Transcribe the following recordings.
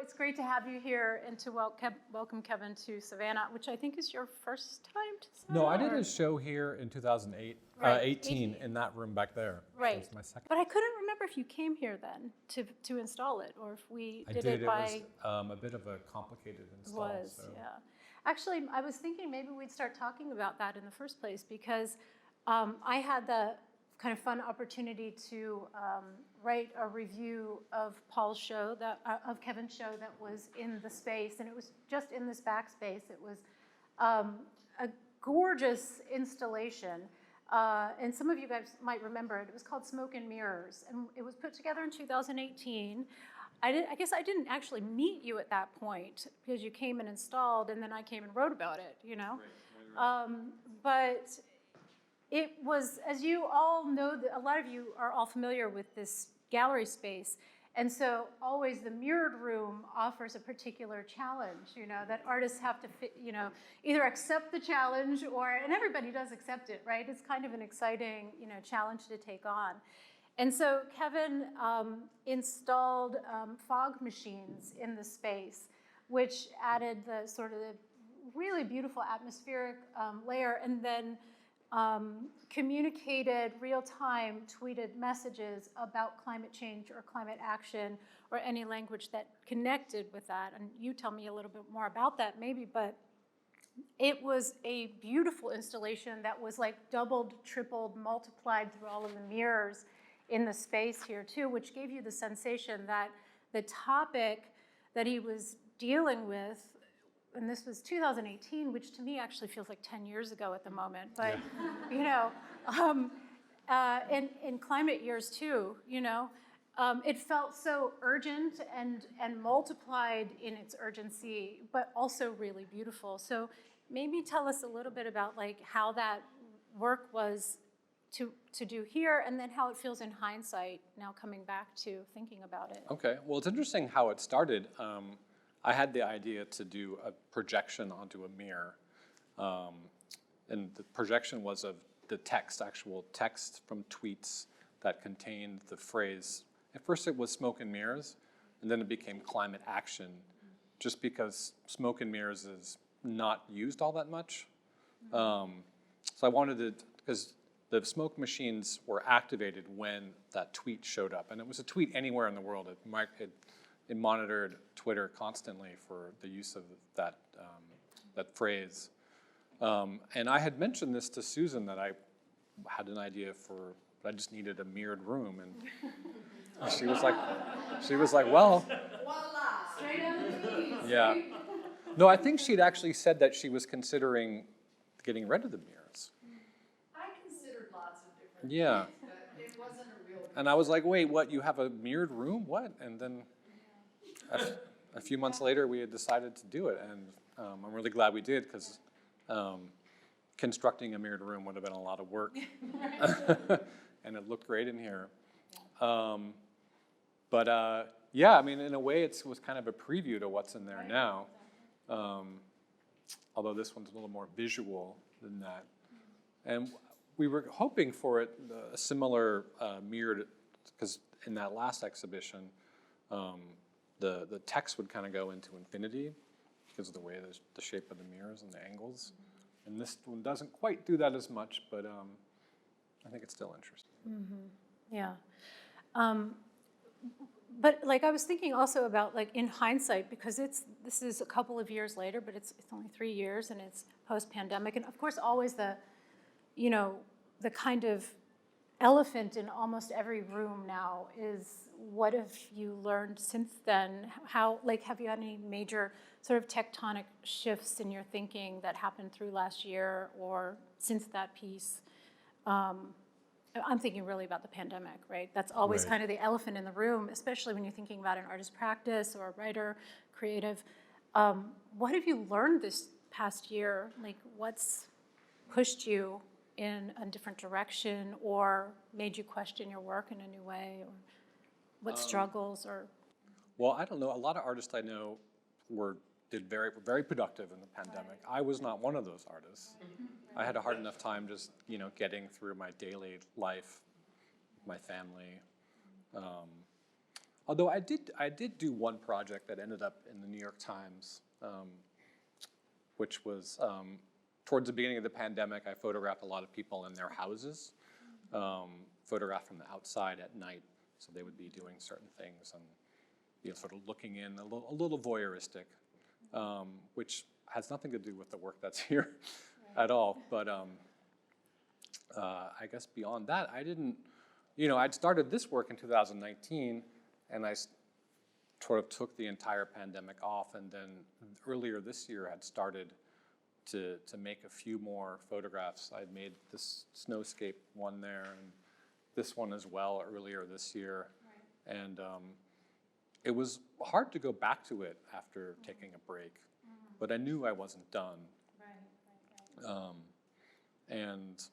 it's great to have you here and to welcome Kevin to Savannah, which I think is your first time to Savannah. No, I did a show here in 2008, Right, 18 in that room back there. Right. So it's my second. But I couldn't remember if you came here then to install it, or if we did it by... It was a bit of a complicated install. It was, so. yeah. Actually, I was thinking maybe we'd start talking about that in the first place, because I had the kind of fun opportunity to write a review of Paul's show, of Kevin's show that was in the space, and it was just in this backspace. It was a gorgeous installation, and some of you guys might remember it. It was called Smoke and Mirrors, and it was put together in 2018. I guess I didn't actually meet you at that point, because you came and installed, and then I came and wrote about it, you know? Right. But it was, as you all know, a lot of you are all familiar with this gallery space, and so always the mirrored room offers a particular challenge, you know, that artists have to, you know, either accept the challenge and everybody does accept it, right? It's kind of an exciting, you know, challenge to take on. And so Kevin installed fog machines in the space, which added the sort of the really beautiful atmospheric layer, and then communicated real-time tweeted messages about climate change or climate action or any language that connected with that. And you tell me a little bit more about that maybe, but it was a beautiful installation that was like doubled, tripled, multiplied through all of the mirrors in the space here too, which gave you the sensation that the topic that he was dealing with, and this was 2018, which to me actually feels like 10 years ago at the moment, but you know, in climate years too, you know, it felt so urgent and multiplied in its urgency, but also really beautiful. So maybe tell us a little bit about like how that work was to do here, and then how it feels in hindsight now coming back to thinking about it. Okay, well, it's interesting how it started. I had the idea to do a projection onto a mirror, and the projection was of the text, actual text from tweets that contained the phrase. At first it was smoke and mirrors, and then it became climate action, just because smoke and mirrors is not used all that much. So I wanted to, because the smoke machines were activated when that tweet showed up, and it was a tweet anywhere in the world. It monitored Twitter constantly for the use of that phrase. And I had mentioned this to Susan, that I had an idea I just needed a mirrored room, and she was like, well, voila, straight out of the keys. Yeah. No, I think she'd actually said that she was considering getting rid of the mirrors. I considered lots of different Yeah. things, but it wasn't a real. And I was like, wait, what? You have a mirrored room? What? And then a few months later, we had decided to do it, and I'm really glad we did, because constructing a mirrored room would have been a lot of work, and it looked great in here. Yeah, I mean, in a way, it was kind of a preview to what's in there now, although this one's a little more visual than that. And we were hoping for it, a similar mirrored, because in that last exhibition, the text would kind of go into infinity because of the way the shape of the mirrors and the angles. And this one doesn't quite do that as much, but I think it's still interesting. Mm-hmm. Yeah. But like I was thinking also about like in hindsight, because this is a couple of years later, but it's only 3 years, and it's post-pandemic. And of course, always the kind of elephant in almost every room now is, what have you learned since then? How, like, have you had any major sort of tectonic shifts in your thinking that happened through last year or since that piece? I'm thinking really about the pandemic, right? That's always Right. kind of the elephant in the room, especially when you're thinking about an artist practice or a writer, creative. What have you learned this past year? Like, what's pushed you in a different direction or made you question your work in a new way? Or what struggles or? Well, I don't know. A lot of artists I know were very productive in the pandemic. I was not one of those artists. I had a hard enough time just, getting through my daily life, my family. Although I did do one project that ended up in the New York Times, which was towards the beginning of the pandemic. I photographed a lot of people in their houses, photographed from the outside at night. So they would be doing certain things and sort of looking in, a little voyeuristic, which has nothing to do with the work that's here at all. But I guess beyond that, I didn't, I'd started this work in 2019, and I sort of took the entire pandemic off, and then earlier this year had started to make a few more photographs. I'd made this snowscape one there, and this one as well earlier this year. Right. And it was hard to go back to it after taking a break, but I knew I wasn't done. Right. And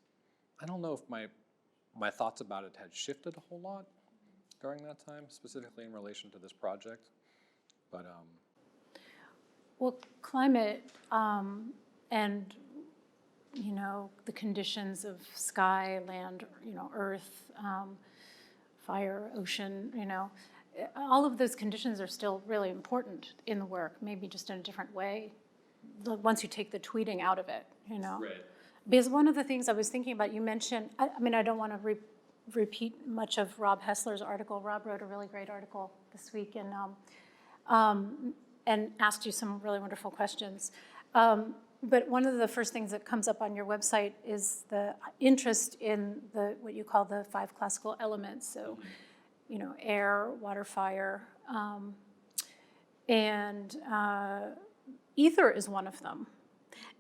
I don't know if my thoughts about it had shifted a whole lot during that time, specifically in relation to this project. But well, climate and the conditions of sky, land, earth, fire, ocean, all of those conditions are still really important in the work, maybe just in a different way, once you take the tweeting out of it, Right. Because one of the things I was thinking about, you mentioned, I don't want to repeat much of Rob Hessler's article. Rob wrote a really great article this week and asked you some really wonderful questions. But one of the first things that comes up on your website is the interest in what you call the 5 classical elements. So, air, water, fire, and ether is one of them.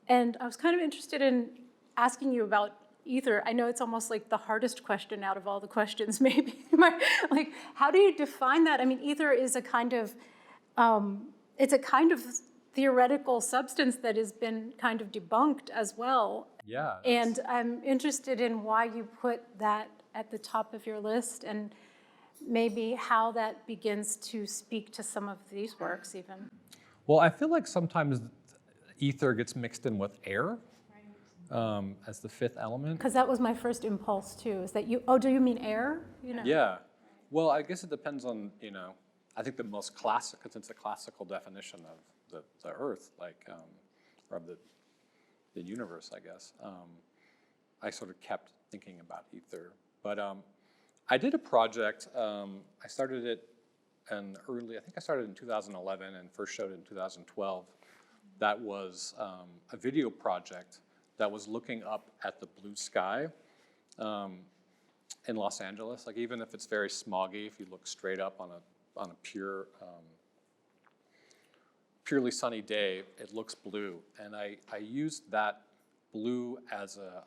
And I was kind of interested in asking you about ether. I know it's almost like the hardest question out of all the questions, maybe. Like, how do you define that? I mean, ether is a kind of, it's a kind of theoretical substance that has been kind of debunked as well. Yeah. And I'm interested in why you put that at the top of your list, and maybe how that begins to speak to some of these works even. Well, I feel like sometimes ether gets mixed in with air as the 5th element. Because that was my first impulse too, is that do you mean air? Yeah. Well, I guess it depends on, I think the most classic, because it's a classical definition of the Earth, or of the universe, I guess. I sort of kept thinking about ether. But I did a project, I started it I think I started in 2011 and first showed it in 2012. That was a video project that was looking up at the blue sky in Los Angeles. Like, even if it's very smoggy, if you look straight up on a purely sunny day, it looks blue. And I used that blue as a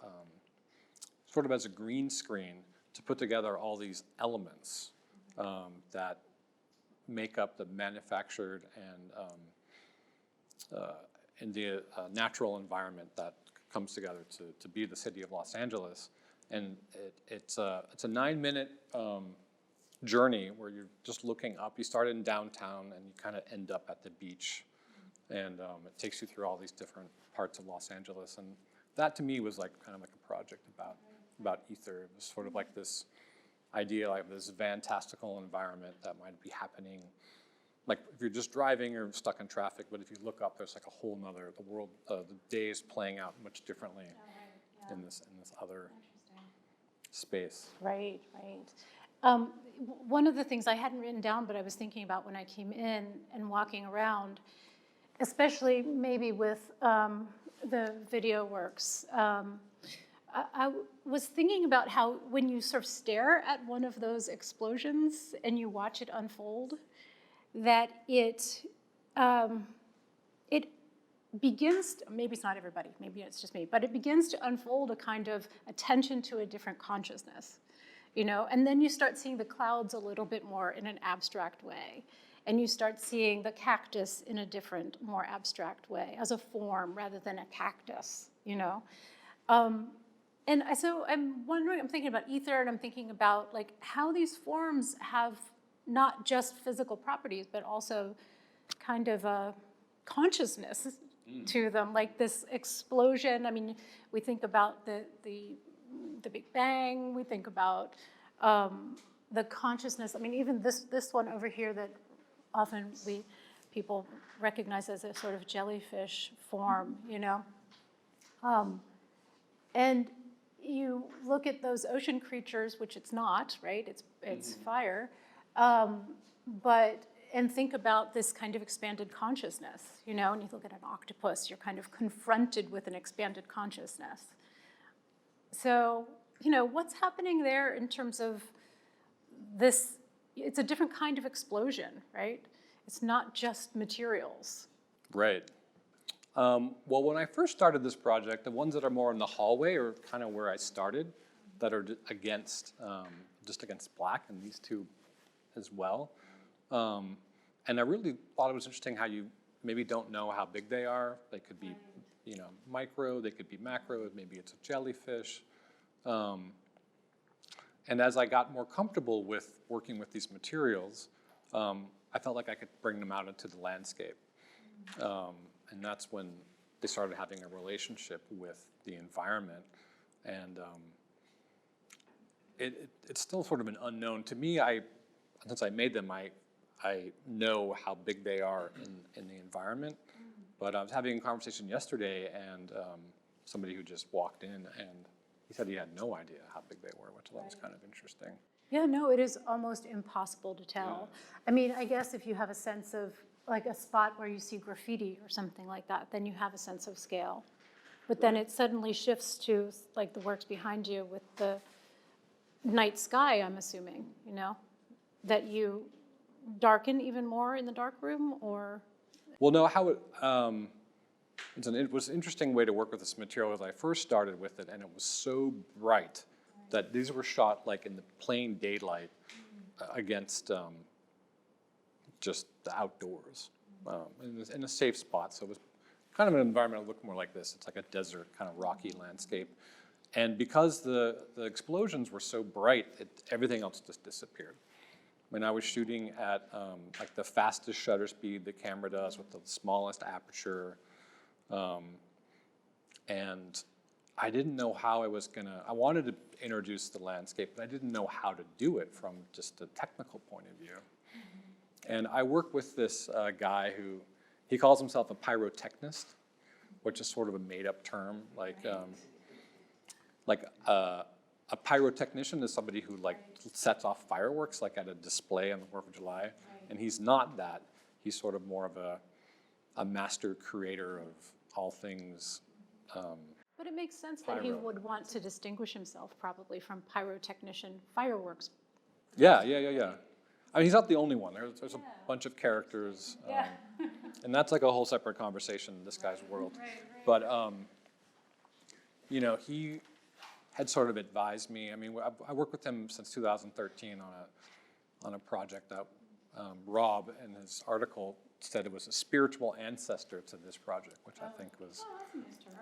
sort of as a green screen to put together all these elements that make up the manufactured and in the natural environment that comes together to be the city of Los Angeles. And it's a 9-minute journey where you're just looking up. You start in downtown and you kind of end up at the beach. And it takes you through all these different parts of Los Angeles. And that to me was kind of like a project about ether. It was sort of like this idea, like this fantastical environment that might be happening. Like, if you're just driving or stuck in traffic, but if you look up, there's like a whole nother, the world, the day is playing out much differently in this other space. Right. One of the things I hadn't written down, but I was thinking about when I came in and walking around, especially maybe with the video works, I was thinking about how when you sort of stare at one of those explosions and you watch it unfold, that it begins, maybe it's not everybody, maybe it's just me, but it begins to unfold a kind of attention to a different consciousness, and then you start seeing the clouds a little bit more in an abstract way, and you start seeing the cactus in a different, more abstract way, as a form rather than a cactus, And so I'm wondering, I'm thinking about ether, and I'm thinking about how these forms have not just physical properties, but also kind of a consciousness to them, like this explosion. I mean, we think about the Big Bang, we think about the consciousness. I mean, even this one over here that often people recognize as a sort of jellyfish form, you know. And you look at those ocean creatures, which it's not, right? It's fire, and think about this kind of expanded consciousness, you know. And you look at an octopus, you're kind of confronted with an expanded consciousness. So, you know, what's happening there in terms of this? It's a different kind of explosion, right? It's not just materials. Right. Well, when I first started this project, the ones that are more in the hallway are kind of where I started, that are just against black, and these two as well. And I really thought it was interesting how you maybe don't know how big they are. They could be, you know, micro, they could be macro, maybe it's a jellyfish. And as I got more comfortable with working with these materials, I felt like I could bring them out into the landscape. And that's when they started having a relationship with the environment. And it's still sort of an unknown. To me, since I made them, I know how big they are in the environment. But I was having a conversation yesterday, and somebody who just walked in, and he said he had no idea how big they were, which I thought was kind of interesting. Yeah, no, it is almost impossible to tell. Yeah. I mean, I guess if you have a sense of, like a spot where you see graffiti or something like that, then you have a sense of scale. But then it suddenly shifts to, like, the works behind you with the night sky, I'm assuming, you know, that you darken even more in the dark room, or? Well, no, how it was an interesting way to work with this material as I first started with it, and it was so bright that these were shot like in the plain daylight against just the outdoors in a safe spot. So it was kind of an environment that looked more like this. It's like a desert, kind of rocky landscape. And because the explosions were so bright, everything else just disappeared. When I was shooting at like the fastest shutter speed the camera does with the smallest aperture, and I didn't know how I wanted to introduce the landscape, but I didn't know how to do it from just a technical point of view. And I work with this guy he calls himself a pyrotechnist, which is sort of a made-up term. A pyrotechnician is somebody who sets off fireworks at a display on the 4th of July. Right. And he's not that. He's sort of more of a master creator of all things. But it makes sense that he would want to distinguish himself probably from pyrotechnician fireworks. Yeah. I mean, he's not the only one. There's a bunch of characters. And that's like a whole separate conversation in this guy's world. Right. But, you know, he had sort of advised me. I mean, I worked with him since 2013 on a project that Rob, in his article, said it was a spiritual ancestor to this project, which I think was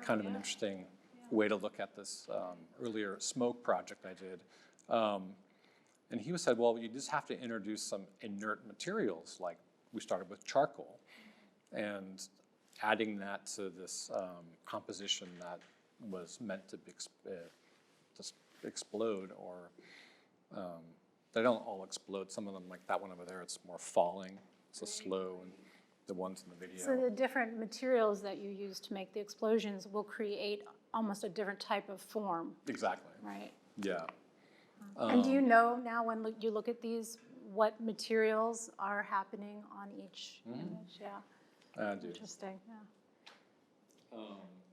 kind of an interesting way to look at this earlier smoke project I did. And he said, well, you just have to introduce some inert materials. Like we started with charcoal and adding that to this composition that was meant to be just explode, or they don't all explode. Some of them, like that one over there, it's more falling. It's a slow, and the ones in the video. So the different materials that you use to make the explosions will create almost a different type of form. Exactly. Right. Yeah. And do you know now when you look at these, what materials are happening on each image? Yeah. I do. Interesting. Yeah.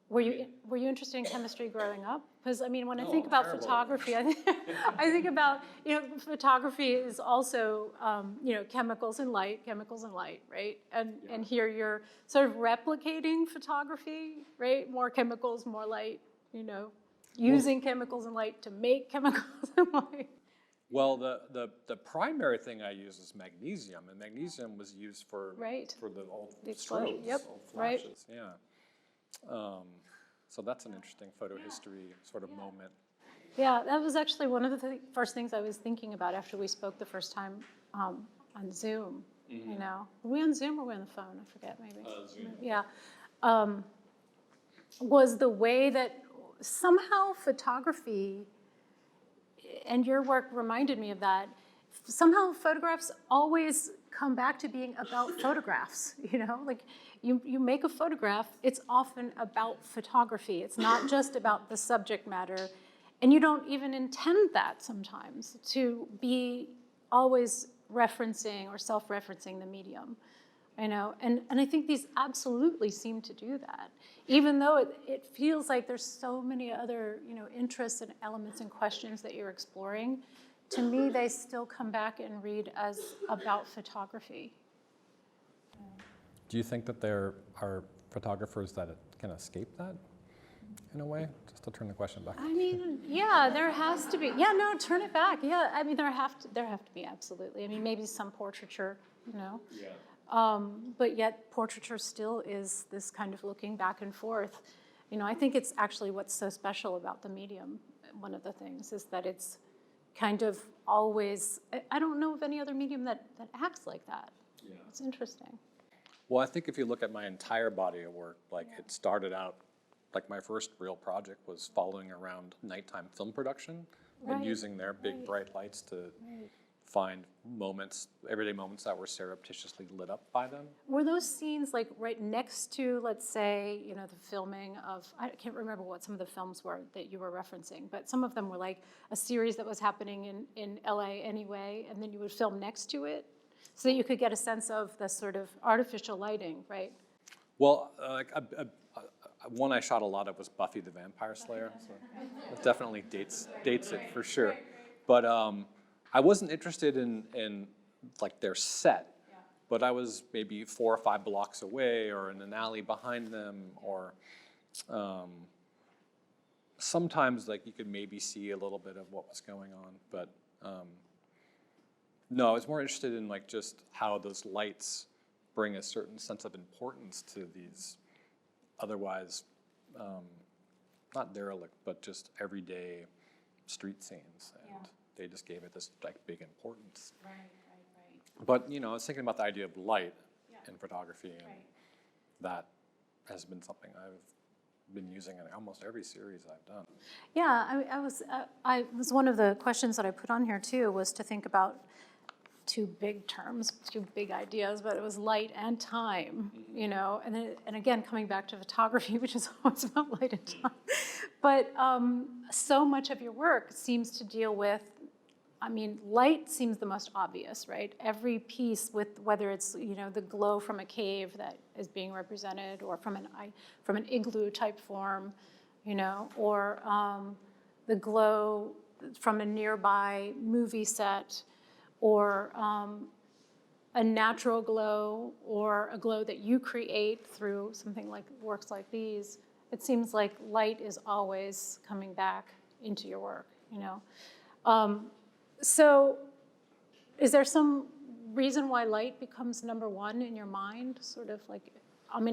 Were you interested in chemistry growing up? Because I mean, when I think about photography, I think about, you know, photography is also you know, chemicals and light, right? And here you're sort of replicating photography, right? More chemicals, more light, you know, using chemicals and light to make chemicals and light. Well, the primary thing I use is magnesium, and magnesium was used for the old strobes, old flashes. Right. Yeah. So that's an interesting photo history sort of moment. Yeah, that was actually one of the first things I was thinking about after we spoke the first time on Zoom. You know, were we on Zoom or were we on the phone? I forget, maybe. Zoom. Yeah. Was the way that somehow photography, and your work reminded me of that, somehow photographs always come back to being about photographs, like you make a photograph, it's often about photography. It's not just about the subject matter, and you don't even intend that sometimes to be always referencing or self-referencing the medium, and I think these absolutely seem to do that, even though it feels like there's so many other, interests and elements and questions that you're exploring. To me, they still come back and read as about photography. Do you think that there are photographers that can escape that in a way? Just to turn the question back. I mean, yeah, there has to be. Yeah, no, turn it back. Yeah, I mean, there have to be, absolutely. I mean, maybe some portraiture, Yeah. But yet portraiture still is this kind of looking back and forth. I think it's actually what's so special about the medium. One of the things is that it's kind of always, I don't know of any other medium that acts like that. Yeah. It's interesting. Well, I think if you look at my entire body of work, it started out, my first real project was following around nighttime film production and using their big bright lights to find moments, everyday moments that were surreptitiously lit up by them. Were those scenes right next to, let's say, the filming of, I can't remember what some of the films were that you were referencing, but some of them were like a series that was happening in LA anyway, and then you would film next to it so that you could get a sense of the sort of artificial lighting, right? Well, one I shot a lot of was Buffy the Vampire Slayer, so it definitely dates it for sure. But I wasn't interested in their set, but I was maybe 4 or 5 blocks away or in an alley behind them, or sometimes you could maybe see a little bit of what was going on, but no, I was more interested in just how those lights bring a certain sense of importance to these otherwise not derelict, but just everyday street scenes, and they just gave it this big importance. Right. But I was thinking about the idea of light in photography, and that has been something I've been using in almost every series I've done. Yeah, I was one of the questions that I put on here too was to think about 2 big terms, 2 big ideas, but it was light and time, and again, coming back to photography, which is always about light and time. But so much of your work seems to deal with, light seems the most obvious, right? Every piece, with whether it's the glow from a cave that is being represented, or from an igloo type form, or the glow from a nearby movie set, or a natural glow, or a glow that you create through something like works like these. It seems like light is always coming back into your work, So is there some reason why light becomes number 1 in your mind? Sort of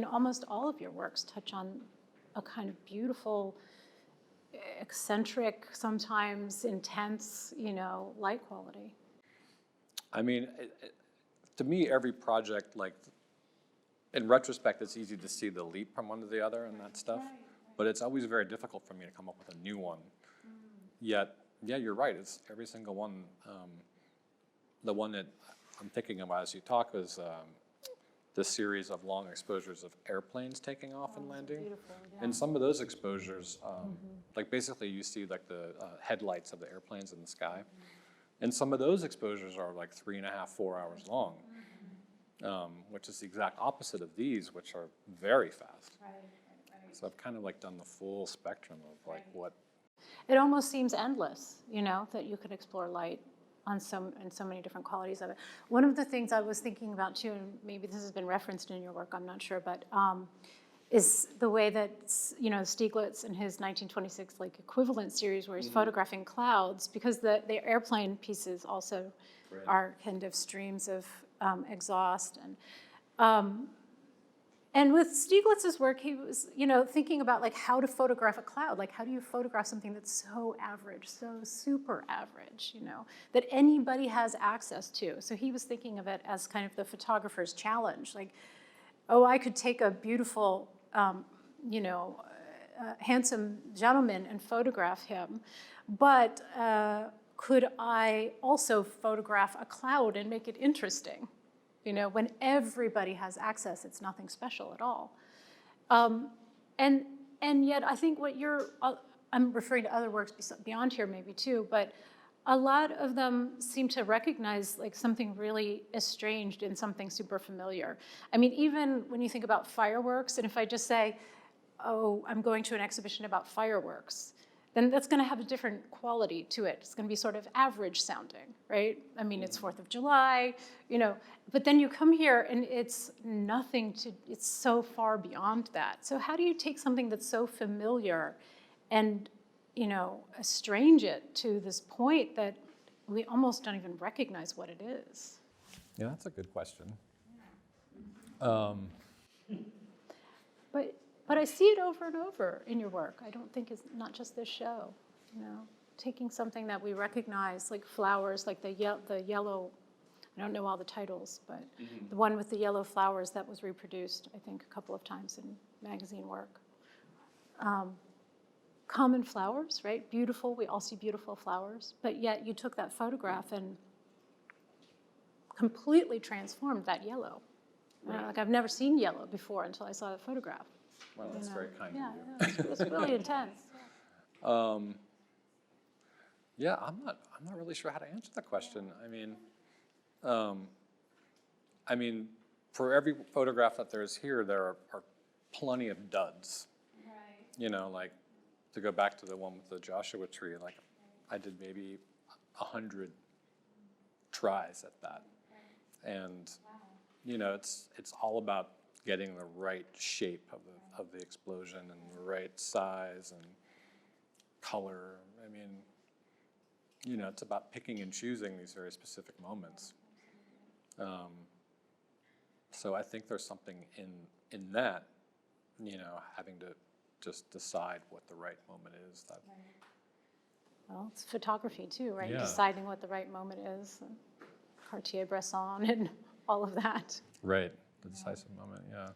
almost all of your works touch on a kind of beautiful, eccentric, sometimes intense, light quality. To me, every project, in retrospect, it's easy to see the leap from one to the other and that stuff, but it's always very difficult for me to come up with a new one. Yet, yeah, you're right, it's every single one. The one that I'm thinking about as you talk is the series of long exposures of airplanes taking off and landing. Yeah. And some of those exposures, basically you see the headlights of the airplanes in the sky. And some of those exposures are 3.5, 4 hours long, which is the exact opposite of these, which are very fast. Right. So I've kind of done the full spectrum of what. It almost seems endless, that you could explore light in so many different qualities of it. One of the things I was thinking about too, and maybe this has been referenced in your work, I'm not sure, but is the way that Stieglitz in his 1926 equivalent series where he's photographing clouds, because the airplane pieces also are kind of streams of exhaust, and with Stieglitz's work, he was thinking about how to photograph a cloud, how do you photograph something that's so average, so super average, that anybody has access to. So he was thinking of it as kind of the photographer's challenge, I could take a beautiful handsome gentleman and photograph him, but could I also photograph a cloud and make it interesting? You know, when everybody has access, it's nothing special at all. And yet I think what I'm referring to other works beyond here maybe too, but a lot of them seem to recognize like something really estranged in something super familiar. I mean, even when you think about fireworks, and if I just say, oh, I'm going to an exhibition about fireworks, then that's going to have a different quality to it. It's going to be sort of average sounding, right? I mean, it's 4th of July, you know, but then you come here and it's it's so far beyond that. So how do you take something that's so familiar and, you know, estrange it to this point that we almost don't even recognize what it is? Yeah, that's a good question. But I see it over and over in your work. I don't think it's not just this show, you know, taking something that we recognize, like flowers, like the yellow, I don't know all the titles, but the one with the yellow flowers that was reproduced, I think, a couple of times in magazine work. Common flowers, right? Beautiful, we all see beautiful flowers, but yet you took that photograph and completely transformed that yellow. Right. Like I've never seen yellow before until I saw the photograph. Well, that's very kind Yeah, of you. it's really intense. Yeah, I'm not really sure how to answer that question. I mean, for every photograph that there is here, there are plenty of duds. Right. You know, like to go back to the one with the Joshua tree, like I did maybe 100 tries at that, and you know, it's all about getting the right shape of the explosion and the right size and color. I mean, you know, it's about picking and choosing these very specific moments. So I think there's something in that, you know, having to just decide what the right moment is. That. Well, it's photography too, right? Yeah. Deciding what the right moment is, and Cartier-Bresson and all of that. Right, the decisive moment, yeah.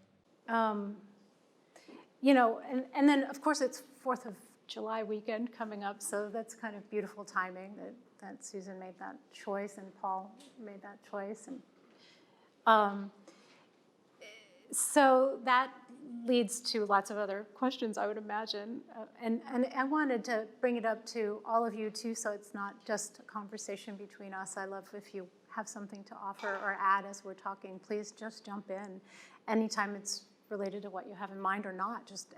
You know, and then of course it's 4th of July weekend coming up, so that's kind of beautiful timing that Susan made that choice and Paul made that choice. And so that leads to lots of other questions, I would imagine. And I wanted to bring it up to all of you too, so it's not just a conversation between us. I love if you have something to offer or add as we're talking, please just jump in anytime it's related to what you have in mind or not, just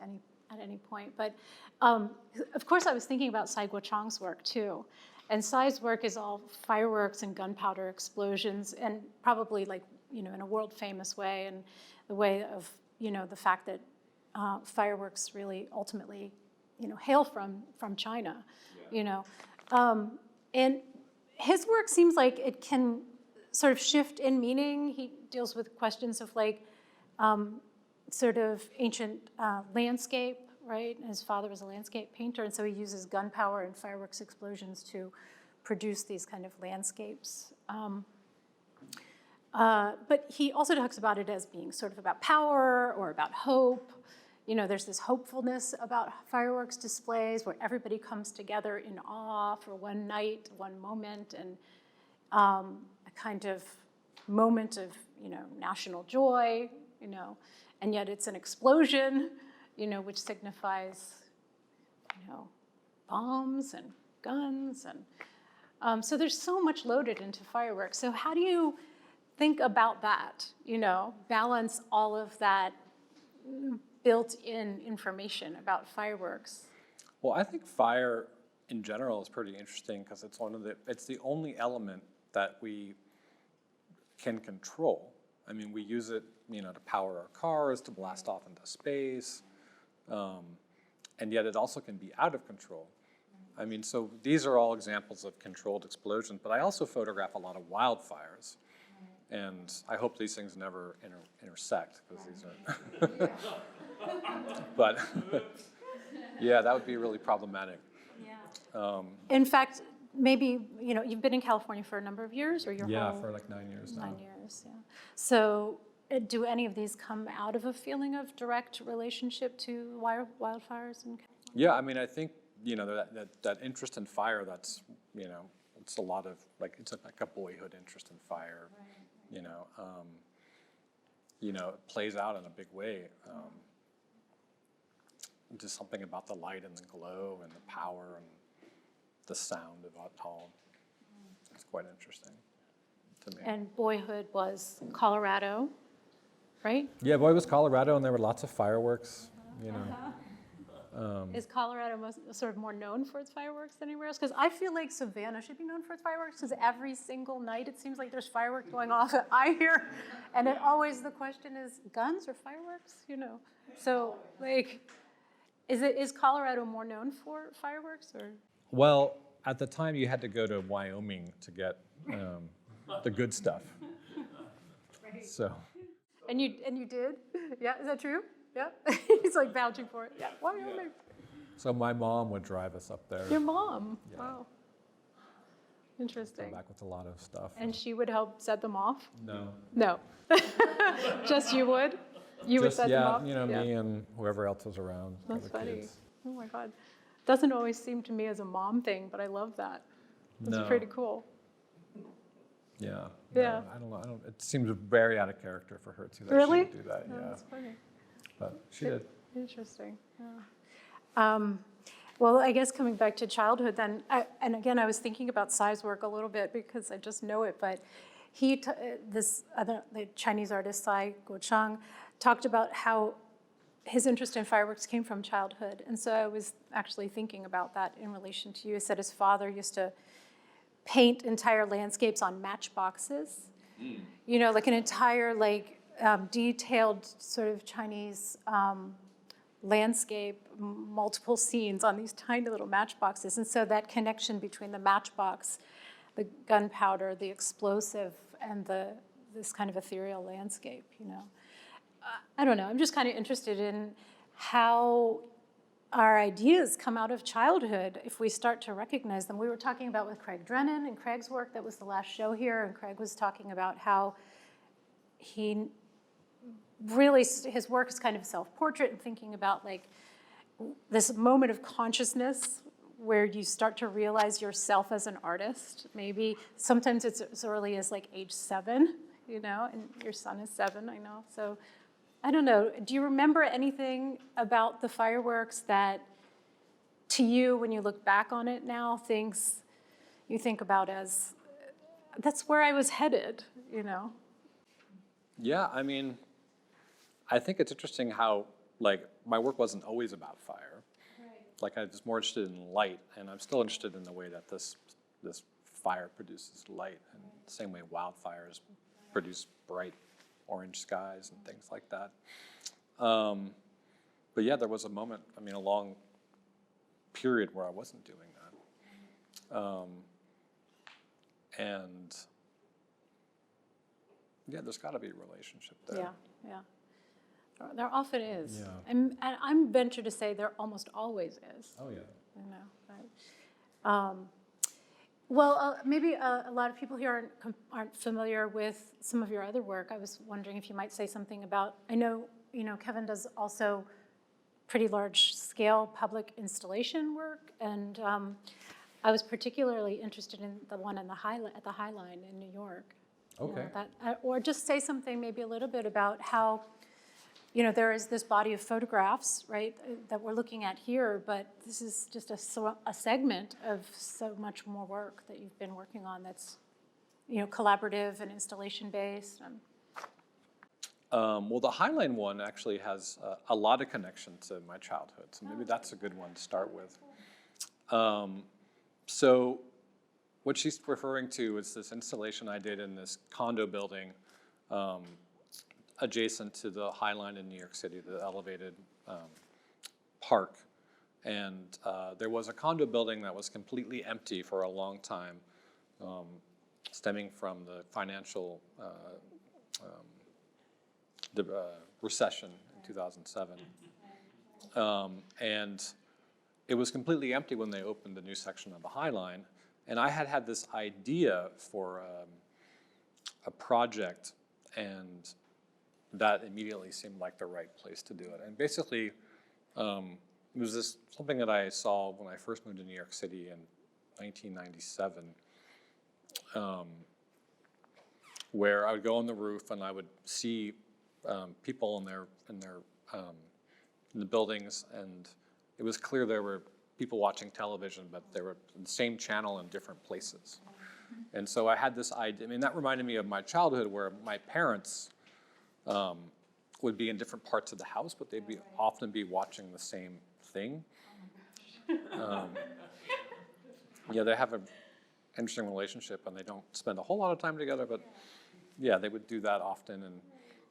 at any point. But of course I was thinking about Tsai Guo-Chang's work too. And Tsai's work is all fireworks and gunpowder explosions, and probably like, you know, in a world famous way, and the way of, you know, the fact that fireworks really ultimately, you know, hail from China, you know. And his work seems like it can sort of shift in meaning. He deals with questions of like sort of ancient landscape, right? His father was a landscape painter, and so he uses gunpowder and fireworks explosions to produce these kind of landscapes. But he also talks about it as being sort of about power or about hope. You know, there's this hopefulness about fireworks displays where everybody comes together in awe for one night, one moment, and a kind of moment of, you know, national joy, you know, and yet it's an explosion, you know, which signifies, you know, bombs and guns. And so there's so much loaded into fireworks. So how do you think about that, you know, balance all of that built-in information about fireworks? Well, I think fire in general is pretty interesting because it's the only element that we can control. I mean, we use it, you know, to power our cars, to blast off into space, and yet it also can be out of control. I mean, so these are all examples of controlled explosions, but I also photograph a lot of wildfires. And I hope these things never intersect, because these are, but yeah, that would be really problematic. Yeah. In fact, maybe, you know, you've been in California for a number of years, or your whole... For like 9 years now. 9 years, yeah. So do any of these come out of a feeling of direct relationship to wildfires in California? Yeah, I mean, I think, you know, that interest in fire, that's, you know, it's a lot of, like, it's like a boyhood interest in fire, it plays out in a big way. Just something about the light and the glow and the power and the sound of it all. It's quite interesting to me. And boyhood was Colorado, right? Yeah, boy, it was Colorado, and there were lots of fireworks, Is Colorado sort of more known for its fireworks than anywhere else? Because I feel like Savannah should be known for its fireworks, because every single night it seems like there's fireworks going off. I hear, and it always the question is guns or fireworks, So like, is Colorado more known for fireworks or? Well, at the time you had to go to Wyoming to get the good stuff. Right. So. And you did? Yeah, is that true? Yeah. He's like vouching for it. Yeah. Wyoming. Yeah. So my mom would drive us up there. Your mom? Yeah. Wow. Interesting. Come back with a lot of stuff. And she would help set them off? No. No. Just you would? You would set them off? Yeah, me and whoever else was around. That's funny. Kids. Oh my God. Doesn't always seem to me as a mom thing, but I love that. That's pretty cool. Yeah. Yeah. No, I don't. It seems very out of character for her too. That Really? She would do that. Oh, Yeah. that's funny. But she did. Interesting. Yeah. Well, I guess coming back to childhood then, and again, I was thinking about Tsai's work a little bit because I just know it, but the Chinese artist Tsai Guochang talked about how his interest in fireworks came from childhood. And so I was actually thinking about that in relation to you. He said his father used to paint entire landscapes on matchboxes. Like an entire detailed sort of Chinese landscape, multiple scenes on these tiny little matchboxes. And so that connection between the matchbox, the gunpowder, the explosive, and this kind of ethereal landscape, I don't know, I'm just kind of interested in how our ideas come out of childhood if we start to recognize them. We were talking about with Craig Drennan and Craig's work, that was the last show here, and Craig was talking about how he really, his work is kind of self-portrait and thinking about this moment of consciousness where you start to realize yourself as an artist. Maybe sometimes it's as early as age 7, and your son is 7, I know. So I don't know, do you remember anything about the fireworks that, to you, when you look back on it now, things you think about as, that's where I was headed, Yeah, I mean, I think it's interesting how, my work wasn't always about fire. Right. I was more interested in light, and I'm still interested in the way that this fire produces light, and the same way wildfires produce bright orange skies and things like that. But yeah, there was a moment, a long period where I wasn't doing that. And yeah, there's got to be a relationship there. Yeah. There often is. Yeah. And I'm venture to say there almost always is. Oh yeah. Right? Well, maybe a lot of people here aren't familiar with some of your other work. I was wondering if you might say something about, I know, Kevin does also pretty large scale public installation work, and I was particularly interested in the one at the High Line in New York. Okay. Or just say something maybe a little bit about how, there is this body of photographs, right, that we're looking at here, but this is just a segment of so much more work that you've been working on that's, collaborative and installation-based. Well, the Highline one actually has a lot of connection to my childhood, so maybe that's a good one to start with. So what she's referring to is this installation I did in this condo building adjacent to the High Line in New York City, the elevated park. And there was a condo building that was completely empty for a long time, stemming from the financial recession in 2007. And it was completely empty when they opened the new section of the High Line. And I had this idea for a project, and that immediately seemed like the right place to do it. And basically, it was something that I saw when I first moved to New York City in 1997. where I would go on the roof and I would see people in the buildings, and it was clear there were people watching television, but they were the same channel in different places. And so I had this idea. I mean, that reminded me of my childhood, where my parents would be in different parts of the house, but they'd often be watching the same thing. Yeah, they have an interesting relationship, and they don't spend a whole lot of time together, but yeah, they would do that often. And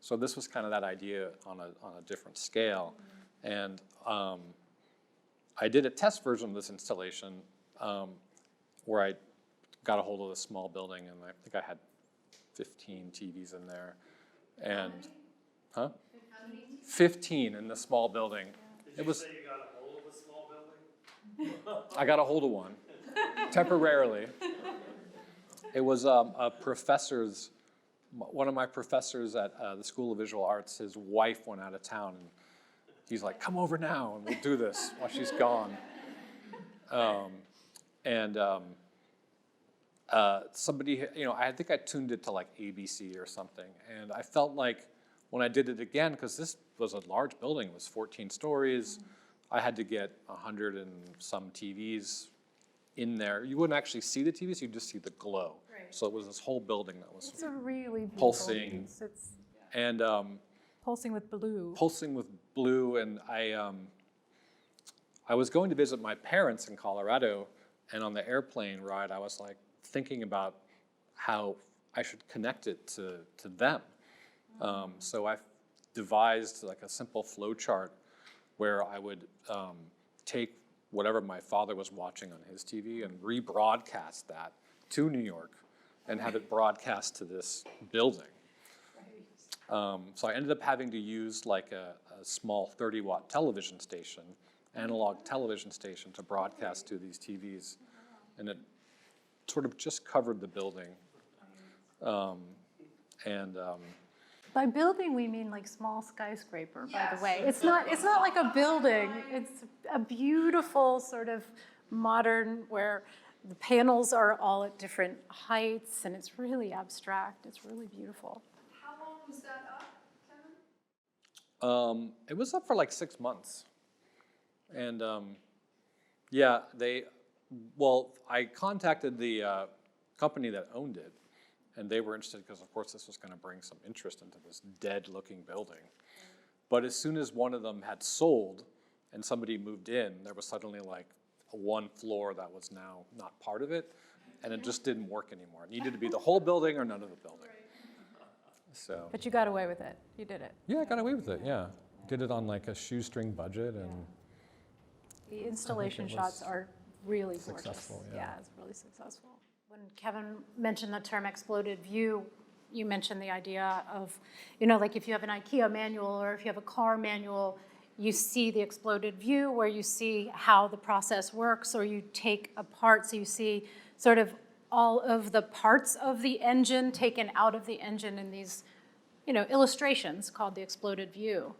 so this was kind of that idea on a different scale. And I did a test version of this installation where I got a hold of this small building, and I think I had 15 TVs in there. And, huh? 15 in the small building. Did you say you got a hold of a small building? I got a hold of one, temporarily. It was a professor's, one of my professors at the School of Visual Arts, his wife went out of town, and he's like, come over now, and we'll do this while she's gone. Somebody, I think I tuned it to like ABC or something, and I felt like when I did it again, because this was a large building, it was 14 stories, I had to get 100 and some TVs in there. You wouldn't actually see the TVs, you'd just see the glow. Right. So it was this whole building that was It's a really beautiful pulsing. piece. It's And pulsing with blue. pulsing with blue, and I was going to visit my parents in Colorado, and on the airplane ride, I was like thinking about how I should connect it to them. So I devised like a simple flow chart where I would take whatever my father was watching on his TV and rebroadcast that to New York and have it broadcast to this building. So I ended up having to use like a small 30-watt television station, analog television station, to broadcast to these TVs. And it sort of just covered the building. By building, we mean like small skyscraper, by the way. It's not like a building. It's a beautiful sort of modern, where the panels are all at different heights, and it's really abstract. It's really beautiful. How long was that up, Kevin? It was up for like 6 months. And I contacted the company that owned it, and they were interested because, of course, this was going to bring some interest into this dead-looking building. But as soon as one of them had sold and somebody moved in, there was suddenly like one floor that was now not part of it, and it just didn't work anymore. It needed to be the whole building or none of the building. So. But you got away with it. You did it. Yeah, I got away with it, yeah. Did it on like a shoestring budget, and The installation was shots are really gorgeous. successful, yeah. It's really successful. When Kevin mentioned the term exploded view, you mentioned the idea of, like if you have an IKEA manual or if you have a car manual, you see the exploded view where you see how the process works, or you take apart, so you see sort of all of the parts of the engine taken out of the engine in these, illustrations called the exploded view.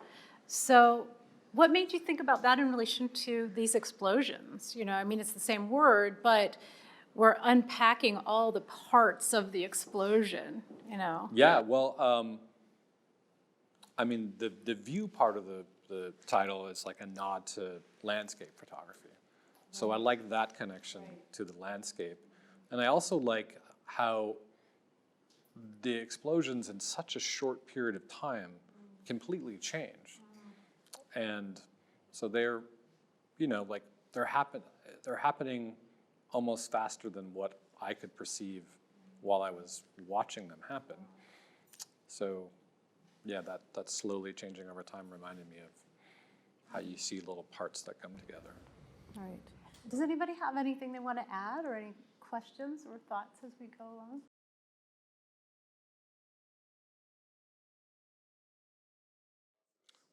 So what made you think about that in relation to these explosions? It's the same word, but we're unpacking all the parts of the explosion, Yeah, well, the view part of the title is like a nod to landscape photography. So I like that connection to the landscape. And I also like how the explosions in such a short period of time completely change. And so they're happening almost faster than what I could perceive while I was watching them happen. So yeah, that slowly changing over time reminded me of how you see little parts that come together. All right. Does anybody have anything they want to add, or any questions or thoughts as we go along?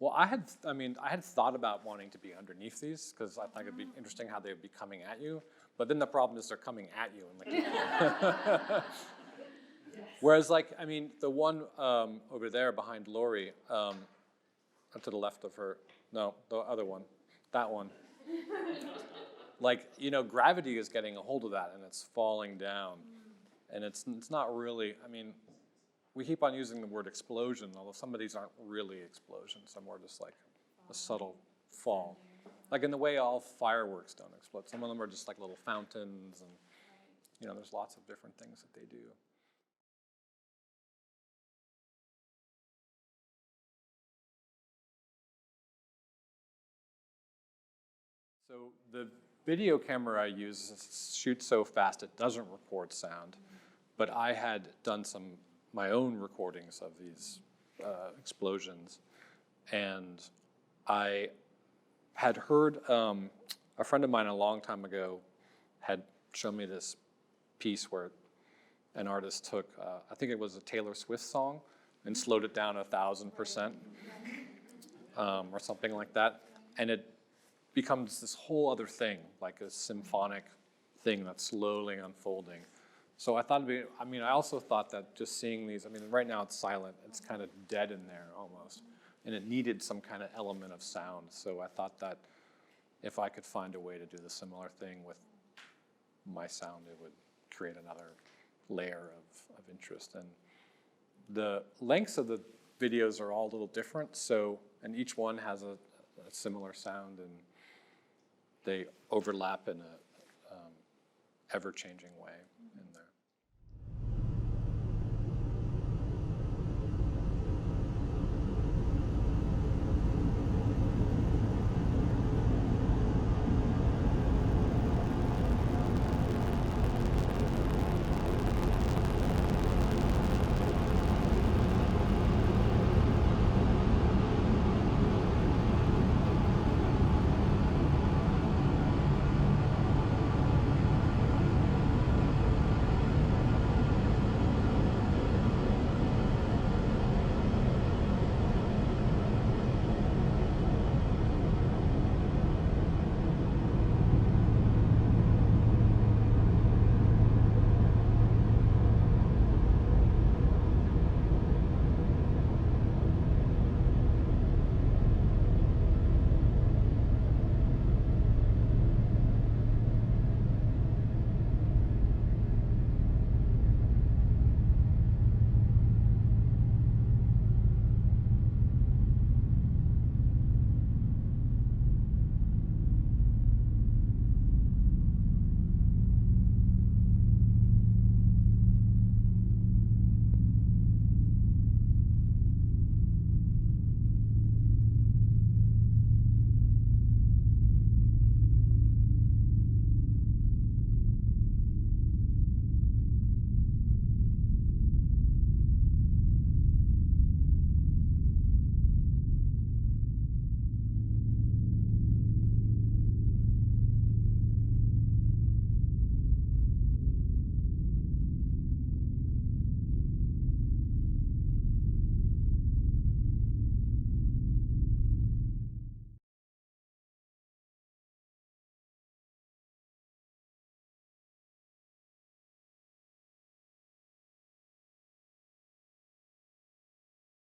Well, I had thought about wanting to be underneath these because I thought it'd be interesting how they would be coming at you. But then the problem is they're coming at you. And whereas, the one over there behind Lori, to the left of her, no, the other one, that one. Gravity is getting a hold of that and it's falling down. And it's not really, I mean, we keep on using the word explosion, although some of these aren't really explosions. Some are just like a subtle fall. Like in the way all fireworks don't explode. Some of them are just like little fountains, and you know, there's lots of different things that they do. So the video camera I use shoots so fast it doesn't record sound, but I had done my own recordings of these explosions, and I had heard a friend of mine a long time ago had shown me this piece where an artist took, I think it was a Taylor Swift song, and slowed it down 1,000%, or something like that, and it becomes this whole other thing, like a symphonic thing that's slowly unfolding. So I thought I also thought that just seeing these, right now it's silent, it's kind of dead in there almost, and it needed some kind of element of sound. So I thought that if I could find a way to do the similar thing with my sound, it would create another layer of interest. And the lengths of the videos are all a little different, and each one has a similar sound, and they overlap in a ever-changing way.